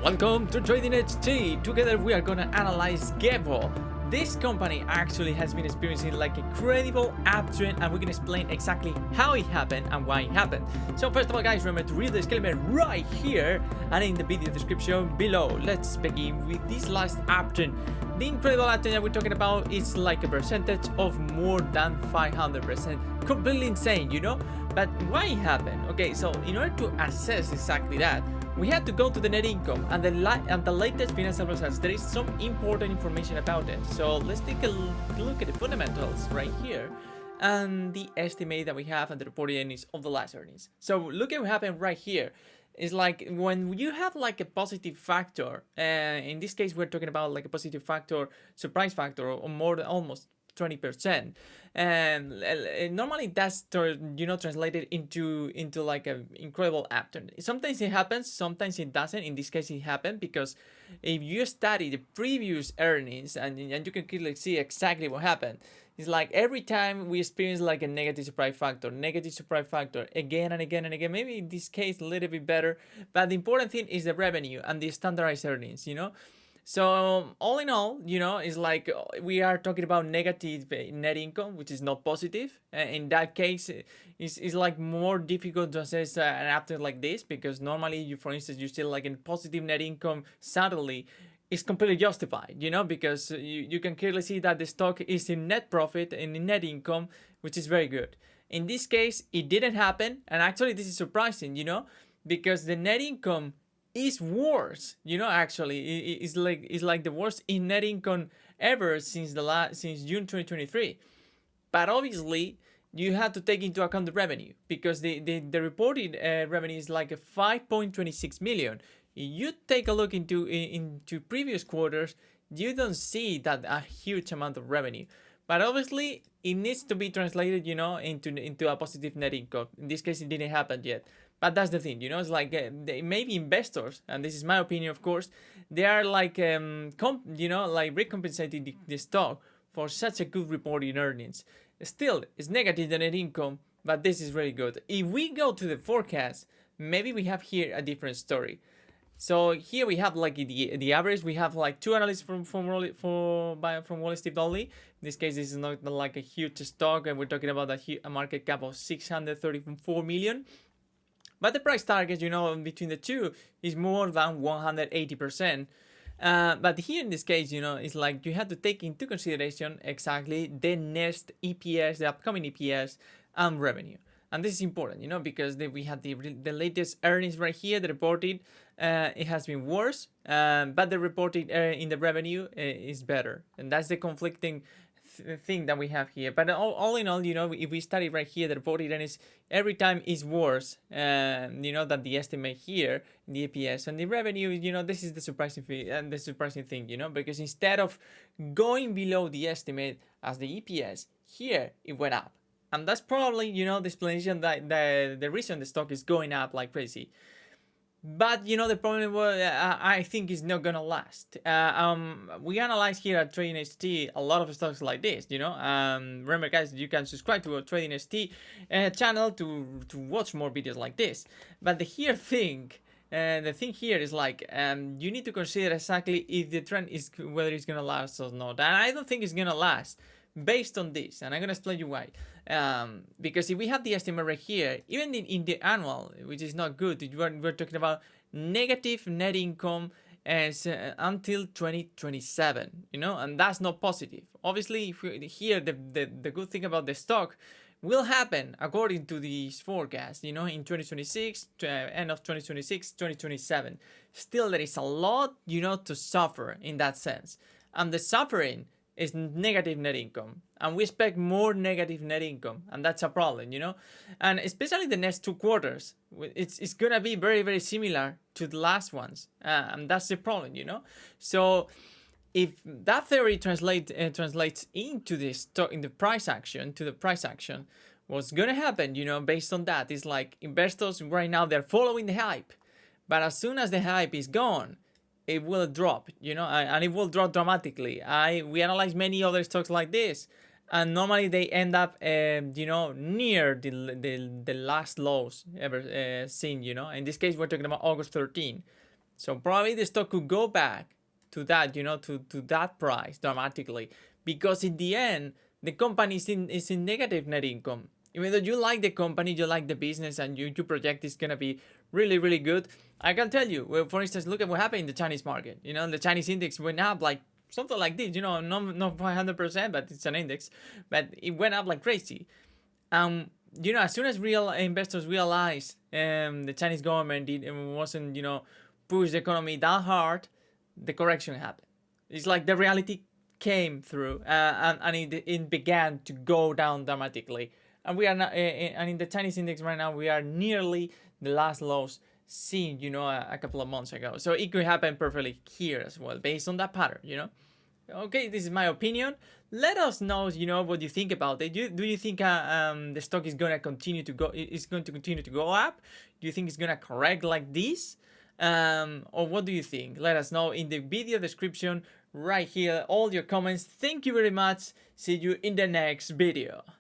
Welcome to Trading HT. Together we are gonna analyze GEVO. This company actually has been experiencing like a credible uptrend, and we're gonna explain exactly how it happened and why it happened. So first of all, guys, remember to read the disclaimer right here and in the video description below. Let's begin with this last uptrend. The incredible uptrend that we're talking about is like a percentage of more than 500%. Completely insane, you know? But why it happened? Okay, so in order to assess exactly that, we had to go to the net income and the latest financial results. There is some important information about it. So let's take a look at the fundamentals right here and the estimate that we have and the reported earnings of the last earnings. So look at what happened right here. It's like when you have like a positive factor, in this case we're talking about like a positive factor, surprise factor, or more than almost 20%, and normally that's translated into like an incredible upturn. Sometimes it happens, sometimes it doesn't. In this case it happened because if you study the previous earnings and you can clearly see exactly what happened. It's like every time we experience like a negative surprise factor again and again and again. Maybe in this case a little bit better, but the important thing is the revenue and the standardized earnings, So all in all, it's like we are talking about negative net income, which is not positive. In that case, it's like more difficult to assess an upturn like this, because normally, for instance, you see like in positive net income suddenly. It's completely justified, because you can clearly see that the stock is in net profit and in net income, which is very good. In this case, it didn't happen, and actually this is surprising, because the net income is worse, actually it's like the worst in net income ever since June 2023. But obviously you have to take into account the revenue, because the reported revenue is like a 5.26 million. If you take a look into previous quarters, you don't see that a huge amount of revenue. But obviously it needs to be translated, into a positive net income. In this case, it didn't happen yet. But that's the thing, it's like maybe investors, and this is my opinion, of course, they are like like recompensating the stock for such a good reported earnings. Still, it's negative the net income, but this is really good. If we go to the forecast, maybe we have here a different story. So here we have like the average. We have like two analysts from Wall Street only. In this case, this is not like a huge stock, and we're talking about a market cap of 634 million. But the price target, between the two is more than 180%. But here in this case, it's like you have to take into consideration exactly the next EPS, the upcoming EPS and revenue. And this is important, because we had the latest earnings right here, the reported, it has been worse, but the reported in the revenue is better. And that's the conflicting thing that we have here. But all in all, if we study right here, the reported earnings every time is worse, than the estimate here in the EPS. And the revenue, this is the surprising thing, because instead of going below the estimate as the EPS, here it went up. And that's probably, the explanation that the reason the stock is going up like crazy. But the problem was, I think it's not gonna last. We analyze here at Trading HT a lot of stocks like this. Remember, guys, you can subscribe to our Trading HT channel to watch more videos like this. But the thing here is like you need to consider exactly if the trend is whether it's gonna last or not. And I don't think it's gonna last based on this, and I'm gonna explain you why. Because if we have the estimate right here, even in the annual, which is not good, we're talking about negative net income as until 2027, and that's not positive. Obviously, here the good thing about the stock will happen according to these forecasts, in 2026, end of 2026, 2027. Still, there is a lot, to suffer in that sense, and the suffering is negative net income, and we expect more negative net income, and that's a problem, and especially the next 2 quarters, it's gonna be very, very similar to the last ones, and that's the problem, So if that theory translates into the stock, in the price action, what's gonna happen, based on that is like investors right now, they're following the hype, but as soon as the hype is gone, it will drop, and it will drop dramatically. We analyze many other stocks like this, and normally they end up, near the last lows ever seen. In this case, we're talking about August 13. So probably the stock could go back to that, to that price dramatically, because in the end, the company is in negative net income. Even though you like the company, you like the business, and you project it's gonna be really, really good. I can tell you, well, for instance, look at what happened in the Chinese market. The Chinese index went up like something like this. Not 500%, but it's an index, but it went up like crazy. As soon as real investors realized the Chinese government wasn't, push the economy that hard, the correction happened. It's like the reality came through, and it began to go down dramatically. And we are not, and in the Chinese index right now, we are nearly the last lows seen, a couple of months ago. So it could happen perfectly here as well, based on that pattern. Okay, this is my opinion. Let us know, what you think about it. Do you think the stock is gonna continue to go? Is going to continue to go up? Do you think it's gonna correct like this? Or what do you think? Let us know in the video description right here. All your comments. Thank you very much. See you in the next video.